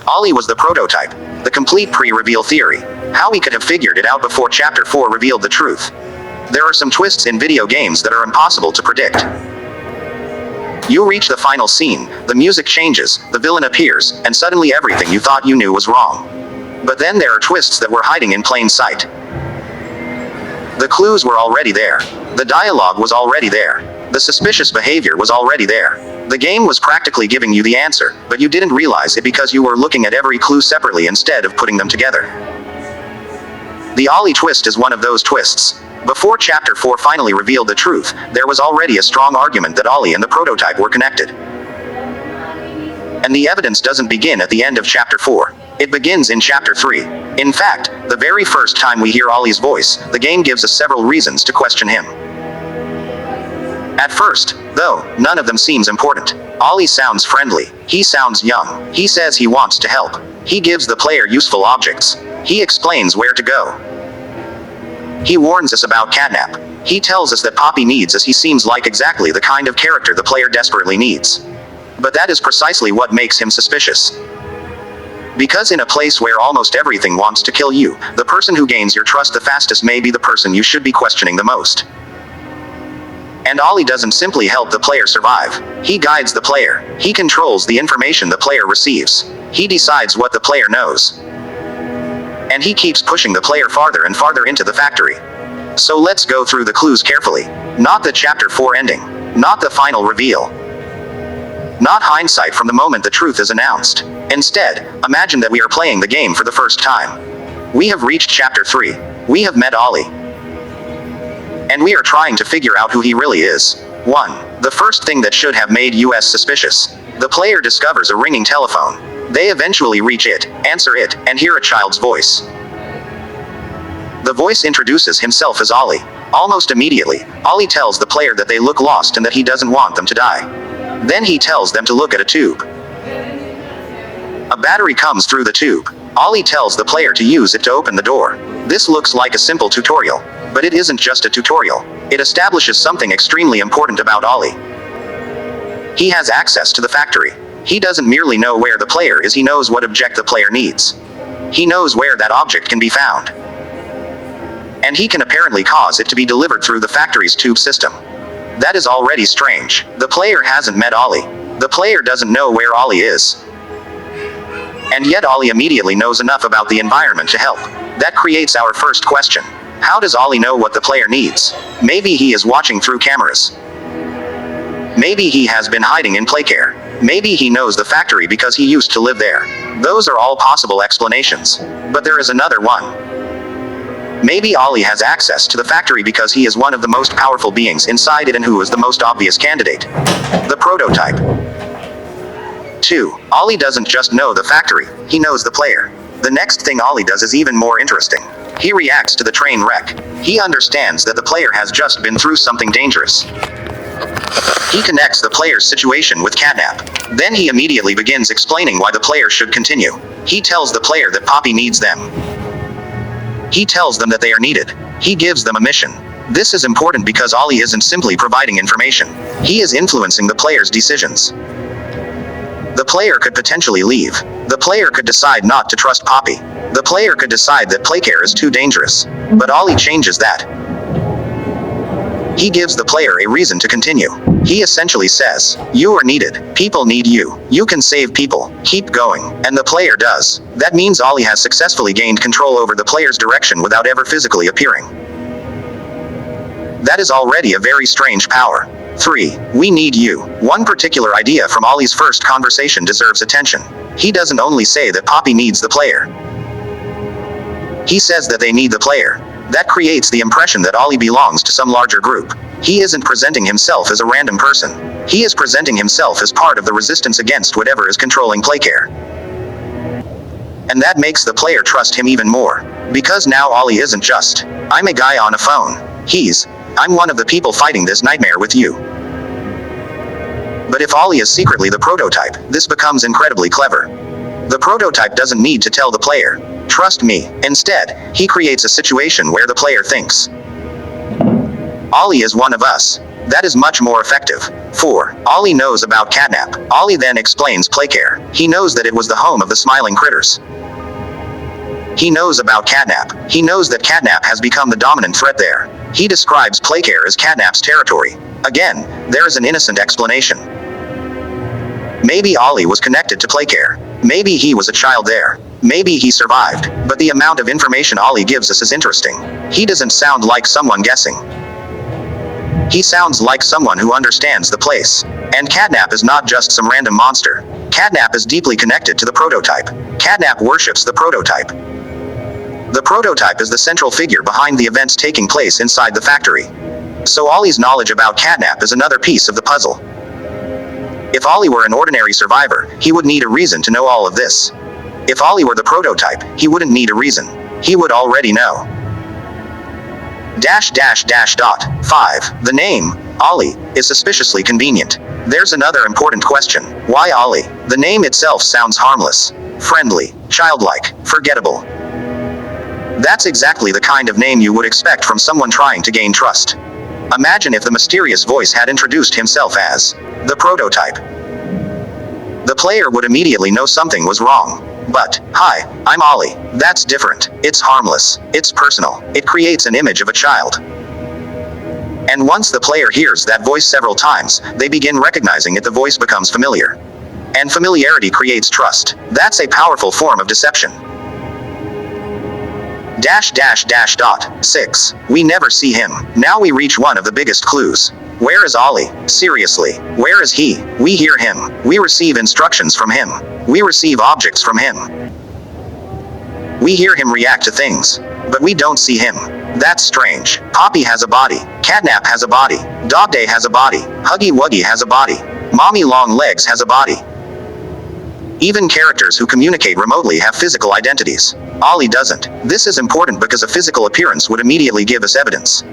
Ollie was the prototype, the complete pre-reveal theory. How we could have figured it out before Chapter 4 revealed the truth. There are some twists in video games that are impossible to predict. You reach the final scene, the music changes, the villain appears, and suddenly everything you thought you knew was wrong. But then there are twists that were hiding in plain sight. The clues were already there. The dialogue was already there. The suspicious behavior was already there. The game was practically giving you the answer, but you didn't realize it because you were looking at every clue separately instead of putting them together. The Ollie twist is one of those twists. Before Chapter 4 finally revealed the truth, there was already a strong argument that Ollie and the prototype were connected. And the evidence doesn't begin at the end of Chapter 4. It begins in Chapter 3. In fact, the very first time we hear Ollie's voice, the game gives us several reasons to question him. At first, though, none of them seems important. Ollie sounds friendly. He sounds young. He says he wants to help. He gives the player useful objects. He explains where to go. He warns us about Catnap. He tells us that Poppy needs us. He seems like exactly the kind of character the player desperately needs. But that is precisely what makes him suspicious. Because in a place where almost everything wants to kill you, the person who gains your trust the fastest may be the person you should be questioning the most. And Ollie doesn't simply help the player survive. He guides the player. He controls the information the player receives. He decides what the player knows. And he keeps pushing the player farther and farther into the factory. So let's go through the clues carefully. Not the Chapter 4 ending. Not the final reveal. Not hindsight from the moment the truth is announced. Instead, imagine that we are playing the game for the first time. We have reached Chapter 3. We have met Ollie. And we are trying to figure out who he really is. 1. The first thing that should have made us suspicious. The player discovers a ringing telephone. They eventually reach it, answer it, and hear a child's voice. The voice introduces himself as Ollie. Almost immediately, Ollie tells the player that they look lost and that he doesn't want them to die. Then he tells them to look at a tube. A battery comes through the tube. Ollie tells the player to use it to open the door. This looks like a simple tutorial. But it isn't just a tutorial. It establishes something extremely important about Ollie. He has access to the factory. He doesn't merely know where the player is, he knows what object the player needs. He knows where that object can be found. And he can apparently cause it to be delivered through the factory's tube system. That is already strange. The player hasn't met Ollie. The player doesn't know where Ollie is. And yet Ollie immediately knows enough about the environment to help. That creates our first question. How does Ollie know what the player needs? Maybe he is watching through cameras. Maybe he has been hiding in Playcare. Maybe he knows the factory because he used to live there. Those are all possible explanations. But there is another one. Maybe Ollie has access to the factory because he is one of the most powerful beings inside it, and who is the most obvious candidate? The prototype. 2. Ollie doesn't just know the factory, he knows the player. The next thing Ollie does is even more interesting. He reacts to the train wreck. He understands that the player has just been through something dangerous. He connects the player's situation with Catnap. Then he immediately begins explaining why the player should continue. He tells the player that Poppy needs them. He tells them that they are needed. He gives them a mission. This is important because Ollie isn't simply providing information. He is influencing the player's decisions. The player could potentially leave. The player could decide not to trust Poppy. The player could decide that Playcare is too dangerous. But Ollie changes that. He gives the player a reason to continue. He essentially says, you are needed. People need you. You can save people. Keep going. And the player does. That means Ollie has successfully gained control over the player's direction without ever physically appearing. That is already a very strange power. 3. We need you. One particular idea from Ollie's first conversation deserves attention. He doesn't only say that Poppy needs the player. He says that they need the player. That creates the impression that Ollie belongs to some larger group. He isn't presenting himself as a random person. He is presenting himself as part of the resistance against whatever is controlling Playcare. And that makes the player trust him even more. Because now Ollie isn't just, I'm a guy on a phone. I'm one of the people fighting this nightmare with you. But if Ollie is secretly the prototype, this becomes incredibly clever. The prototype doesn't need to tell the player, trust me. Instead, he creates a situation where the player thinks, Ollie is one of us. That is much more effective. 4. Ollie knows about Catnap. Ollie then explains Playcare. He knows that it was the home of the smiling critters. He knows about Catnap. He knows that Catnap has become the dominant threat there. He describes Playcare as Catnap's territory. Again, there is an innocent explanation. Maybe Ollie was connected to Playcare. Maybe he was a child there. Maybe he survived. But the amount of information Ollie gives us is interesting. He doesn't sound like someone guessing. He sounds like someone who understands the place. And Catnap is not just some random monster. Catnap is deeply connected to the prototype. Catnap worships the prototype. The prototype is the central figure behind the events taking place inside the factory. So Ollie's knowledge about Catnap is another piece of the puzzle. If Ollie were an ordinary survivor, he would need a reason to know all of this. If Ollie were the prototype, he wouldn't need a reason. He would already know. 5. The name, Ollie, is suspiciously convenient. There's another important question. Why Ollie? The name itself sounds harmless, friendly, childlike, forgettable. That's exactly the kind of name you would expect from someone trying to gain trust. Imagine if the mysterious voice had introduced himself as the prototype. The player would immediately know something was wrong. But, hi, I'm Ollie. That's different. It's harmless. It's personal. It creates an image of a child. And once the player hears that voice several times, they begin recognizing it. The voice becomes familiar. And familiarity creates trust. That's a powerful form of deception. 6. We never see him. Now we reach one of the biggest clues. Where is Ollie? Seriously, where is he? We hear him. We receive instructions from him. We receive objects from him. We hear him react to things. But we don't see him. That's strange. Poppy has a body. Catnap has a body. Dog Day has a body. Huggy Wuggy has a body. Mommy Long Legs has a body. Even characters who communicate remotely have physical identities. Ollie doesn't. This is important because a physical appearance would immediately give us evidence.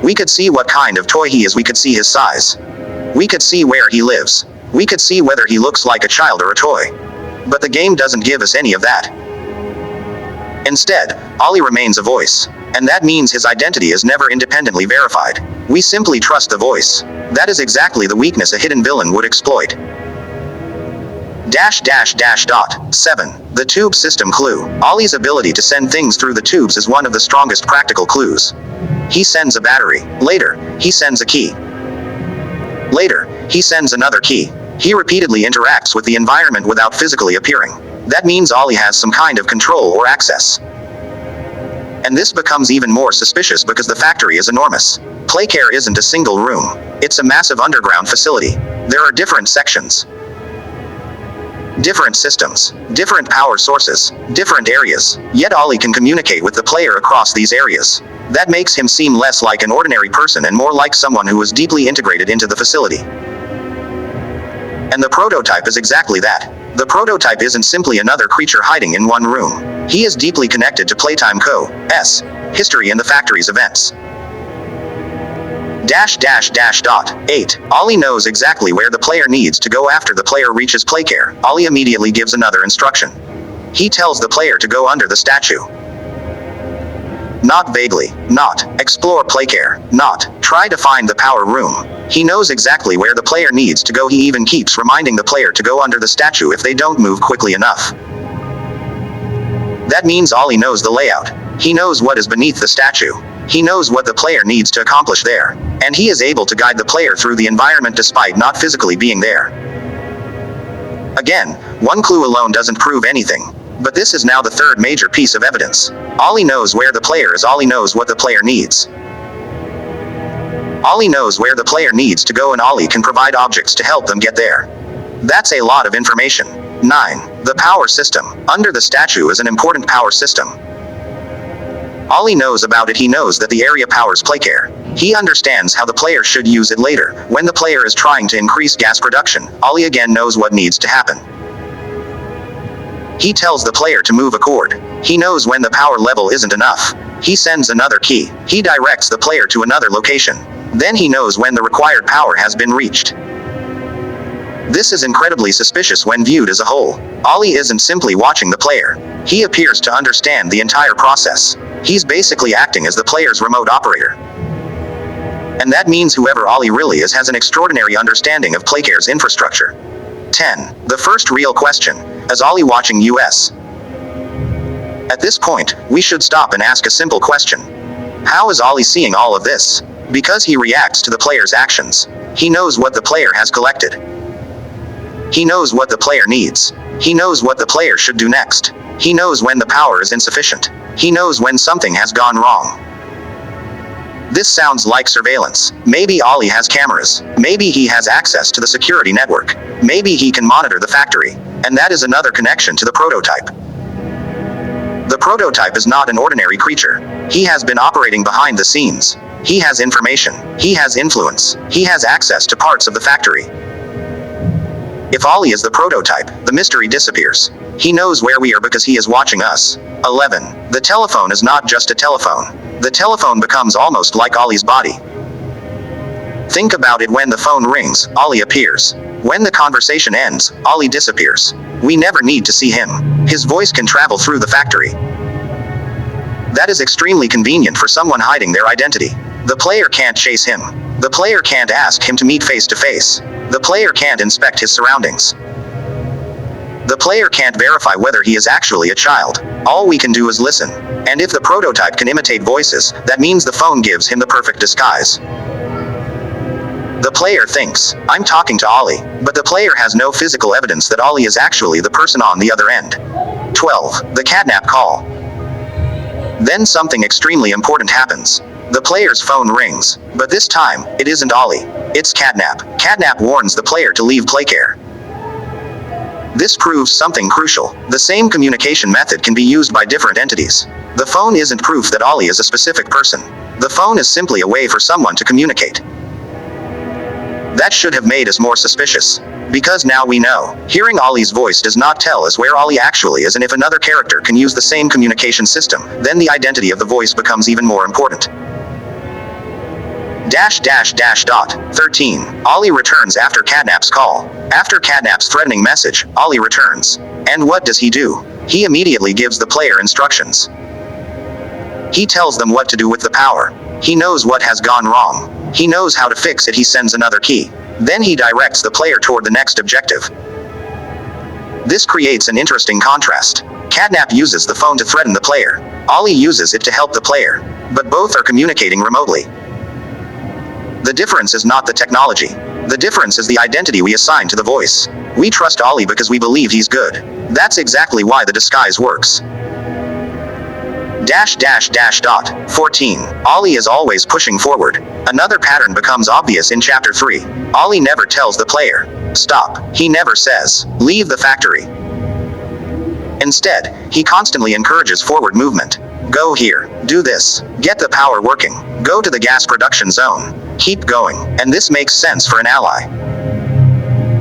We could see what kind of toy he is. We could see his size. We could see where he lives. We could see whether he looks like a child or a toy. But the game doesn't give us any of that. Instead, Ollie remains a voice. And that means his identity is never independently verified. We simply trust the voice. That is exactly the weakness a hidden villain would exploit. 7. The tube system clue. Ollie's ability to send things through the tubes is one of the strongest practical clues. He sends a battery. Later, he sends a key. Later, he sends another key. He repeatedly interacts with the environment without physically appearing. That means Ollie has some kind of control or access. And this becomes even more suspicious because the factory is enormous. Playcare isn't a single room. It's a massive underground facility. There are different sections. Different systems, different power sources, different areas, yet Ollie can communicate with the player across these areas. That makes him seem less like an ordinary person and more like someone who is deeply integrated into the facility. And the prototype is exactly that. The prototype isn't simply another creature hiding in one room. He is deeply connected to Playtime Co.'s history and the factory's events. 8. Ollie knows exactly where the player needs to go after the player reaches Playcare. Ollie immediately gives another instruction. He tells the player to go under the statue. Not vaguely, not explore Playcare, not try to find the power room. He knows exactly where the player needs to go. He even keeps reminding the player to go under the statue if they don't move quickly enough. That means Ollie knows the layout. He knows what is beneath the statue. He knows what the player needs to accomplish there. And he is able to guide the player through the environment despite not physically being there. Again, one clue alone doesn't prove anything. But this is now the third major piece of evidence. Ollie knows where the player is. Ollie knows what the player needs. Ollie knows where the player needs to go and Ollie can provide objects to help them get there. That's a lot of information. 9. The power system. Under the statue is an important power system. Ollie knows about it. He knows that the area powers Playcare. He understands how the player should use it later. When the player is trying to increase gas production, Ollie again knows what needs to happen. He tells the player to move a cord. He knows when the power level isn't enough. He sends another key. He directs the player to another location. Then he knows when the required power has been reached. This is incredibly suspicious when viewed as a whole. Ollie isn't simply watching the player. He appears to understand the entire process. He's basically acting as the player's remote operator. And that means whoever Ollie really is has an extraordinary understanding of Playcare's infrastructure. 10. The first real question. Is Ollie watching us? At this point, we should stop and ask a simple question. How is Ollie seeing all of this? Because he reacts to the player's actions. He knows what the player has collected. He knows what the player needs. He knows what the player should do next. He knows when the power is insufficient. He knows when something has gone wrong. This sounds like surveillance. Maybe Ollie has cameras. Maybe he has access to the security network. Maybe he can monitor the factory. And that is another connection to the prototype. The prototype is not an ordinary creature. He has been operating behind the scenes. He has information. He has influence. He has access to parts of the factory. If Ollie is the prototype, the mystery disappears. He knows where we are because he is watching us. 11. The telephone is not just a telephone. The telephone becomes almost like Ollie's body. Think about it: when the phone rings, Ollie appears. When the conversation ends, Ollie disappears. We never need to see him. His voice can travel through the factory. That is extremely convenient for someone hiding their identity. The player can't chase him. The player can't ask him to meet face to face. The player can't inspect his surroundings. The player can't verify whether he is actually a child. All we can do is listen. And if the prototype can imitate voices, that means the phone gives him the perfect disguise. The player thinks, I'm talking to Ollie, but the player has no physical evidence that Ollie is actually the person on the other end. 12. The Catnap call. Then something extremely important happens. The player's phone rings, but this time, it isn't Ollie. It's Catnap. Catnap warns the player to leave Playcare. This proves something crucial. The same communication method can be used by different entities. The phone isn't proof that Ollie is a specific person. The phone is simply a way for someone to communicate. That should have made us more suspicious. Because now we know. Hearing Ollie's voice does not tell us where Ollie actually is, and if another character can use the same communication system, then the identity of the voice becomes even more important. 13. Ollie returns after Catnap's call. After Catnap's threatening message, Ollie returns. And what does he do? He immediately gives the player instructions. He tells them what to do with the power. He knows what has gone wrong. He knows how to fix it. He sends another key. Then he directs the player toward the next objective. This creates an interesting contrast. Catnap uses the phone to threaten the player. Ollie uses it to help the player. But both are communicating remotely. The difference is not the technology. The difference is the identity we assign to the voice. We trust Ollie because we believe he's good. That's exactly why the disguise works. 14. Ollie is always pushing forward. Another pattern becomes obvious in Chapter 3. Ollie never tells the player, stop. He never says, leave the factory. Instead, he constantly encourages forward movement. Go here. Do this. Get the power working. Go to the gas production zone. Keep going. And this makes sense for an ally.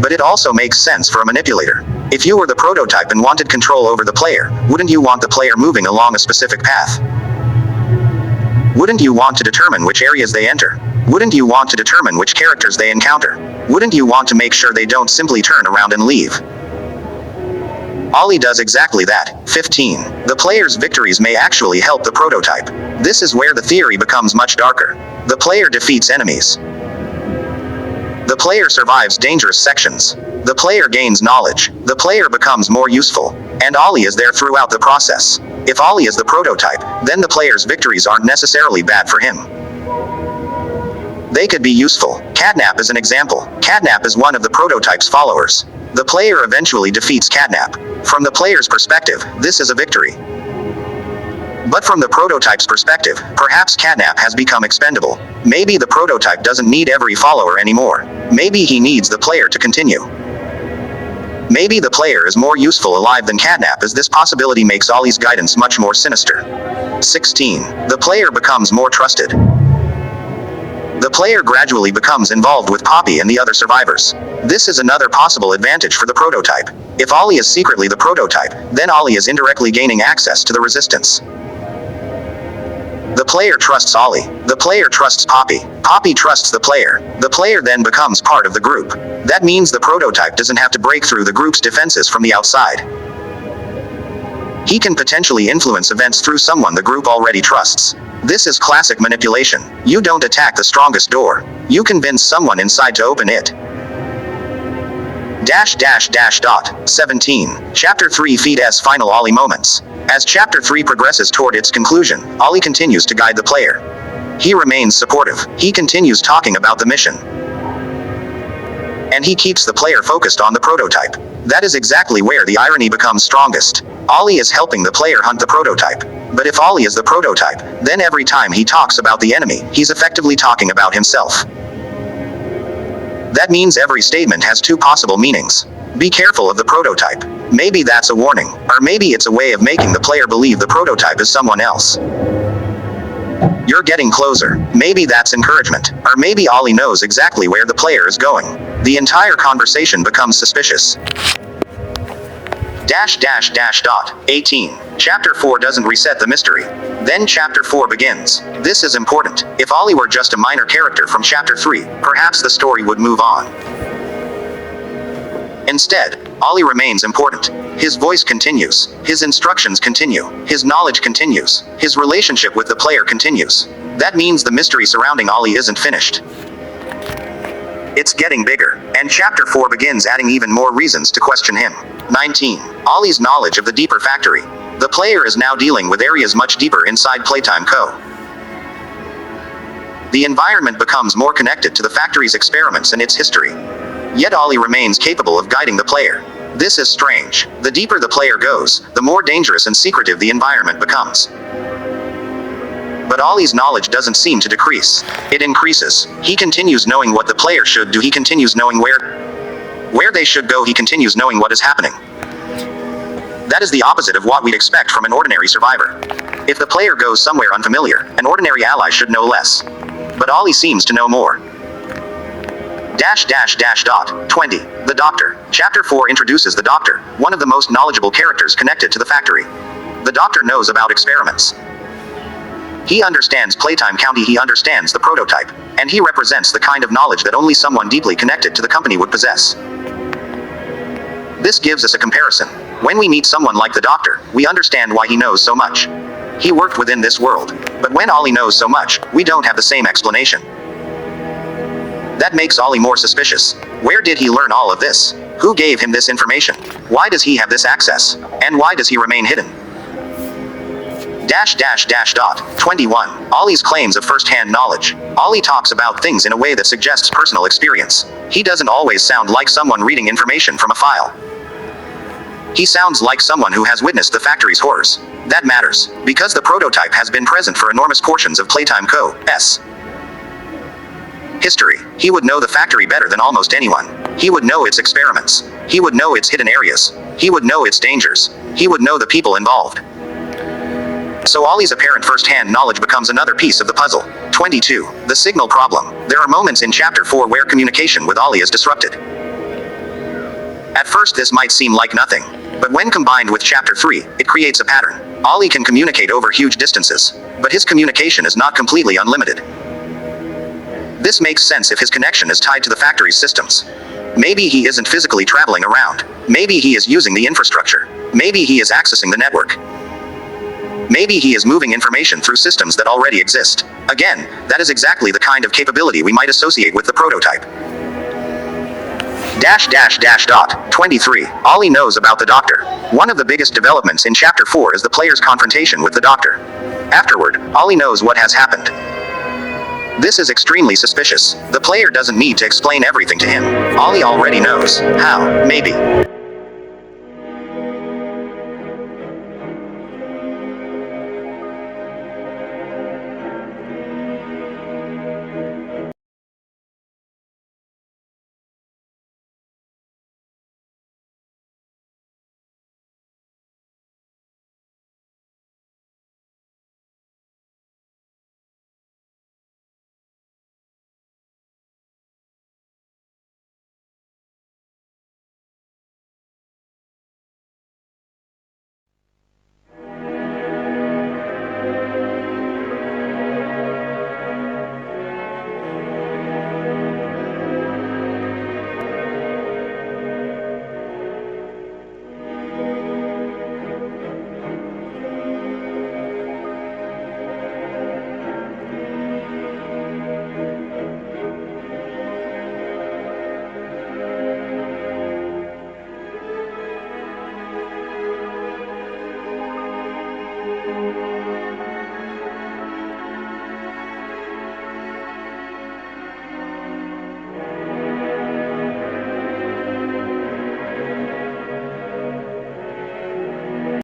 But it also makes sense for a manipulator. If you were the prototype and wanted control over the player, wouldn't you want the player moving along a specific path? Wouldn't you want to determine which areas they enter? Wouldn't you want to determine which characters they encounter? Wouldn't you want to make sure they don't simply turn around and leave? Ollie does exactly that. 15. The player's victories may actually help the prototype. This is where the theory becomes much darker. The player defeats enemies. The player survives dangerous sections. The player gains knowledge. The player becomes more useful. And Ollie is there throughout the process. If Ollie is the prototype, then the player's victories aren't necessarily bad for him. They could be useful. Catnap is an example. Catnap is one of the prototype's followers. The player eventually defeats Catnap. From the player's perspective, this is a victory. But from the prototype's perspective, perhaps Catnap has become expendable. Maybe the prototype doesn't need every follower anymore. Maybe he needs the player to continue. Maybe the player is more useful alive than Catnap, as this possibility makes Ollie's guidance much more sinister. 16. The player becomes more trusted. The player gradually becomes involved with Poppy and the other survivors. This is another possible advantage for the prototype. If Ollie is secretly the prototype, then Ollie is indirectly gaining access to the resistance. The player trusts Ollie. The player trusts Poppy. Poppy trusts the player. The player then becomes part of the group. That means the prototype doesn't have to break through the group's defenses from the outside. He can potentially influence events through someone the group already trusts. This is classic manipulation. You don't attack the strongest door. You convince someone inside to open it. 17. Chapter 3 Feed S Final Ollie Moments. As Chapter 3 progresses toward its conclusion, Ollie continues to guide the player. He remains supportive. He continues talking about the mission. And he keeps the player focused on the prototype. That is exactly where the irony becomes strongest. Ollie is helping the player hunt the prototype. But if Ollie is the prototype, then every time he talks about the enemy, he's effectively talking about himself. That means every statement has two possible meanings. Be careful of the prototype. Maybe that's a warning, or maybe it's a way of making the player believe the prototype is someone else. You're getting closer. Maybe that's encouragement, or maybe Ollie knows exactly where the player is going. The entire conversation becomes suspicious. 18. Chapter 4 doesn't reset the mystery. Then Chapter 4 begins. This is important. If Ollie were just a minor character from Chapter 3, perhaps the story would move on. Instead, Ollie remains important. His voice continues. His instructions continue. His knowledge continues. His relationship with the player continues. That means the mystery surrounding Ollie isn't finished. It's getting bigger, and Chapter 4 begins adding even more reasons to question him. 19. Ollie's knowledge of the deeper factory. The player is now dealing with areas much deeper inside Playtime Co. The environment becomes more connected to the factory's experiments and its history. Yet Ollie remains capable of guiding the player. This is strange. The deeper the player goes, the more dangerous and secretive the environment becomes. But Ollie's knowledge doesn't seem to decrease. It increases. He continues knowing what the player should do. He continues knowing where they should go. He continues knowing what is happening. That is the opposite of what we'd expect from an ordinary survivor. If the player goes somewhere unfamiliar, an ordinary ally should know less. But Ollie seems to know more. 20. The Doctor. Chapter 4 introduces the Doctor, one of the most knowledgeable characters connected to the factory. The Doctor knows about experiments. He understands Playtime County, he understands the prototype, and he represents the kind of knowledge that only someone deeply connected to the company would possess. This gives us a comparison. When we meet someone like the Doctor, we understand why he knows so much. He worked within this world. But when Ollie knows so much, we don't have the same explanation. That makes Ollie more suspicious. Where did he learn all of this? Who gave him this information? Why does he have this access? And why does he remain hidden? 21. Ollie's claims of first-hand knowledge. Ollie talks about things in a way that suggests personal experience. He doesn't always sound like someone reading information from a file. He sounds like someone who has witnessed the factory's horrors. That matters, because the prototype has been present for enormous portions of Playtime Co.'s history. He would know the factory better than almost anyone. He would know its experiments. He would know its hidden areas. He would know its dangers. He would know the people involved. So Ollie's apparent first-hand knowledge becomes another piece of the puzzle. 22. The signal problem. There are moments in Chapter 4 where communication with Ollie is disrupted. At first this might seem like nothing, but when combined with Chapter 3, it creates a pattern. Ollie can communicate over huge distances, but his communication is not completely unlimited. This makes sense if his connection is tied to the factory's systems. Maybe he isn't physically traveling around. Maybe he is using the infrastructure. Maybe he is accessing the network. Maybe he is moving information through systems that already exist. Again, that is exactly the kind of capability we might associate with the prototype. 23. Ollie knows about the Doctor. One of the biggest developments in Chapter 4 is the player's confrontation with the Doctor. Afterward, Ollie knows what has happened. This is extremely suspicious. The player doesn't need to explain everything to him. Ollie already knows how, maybe.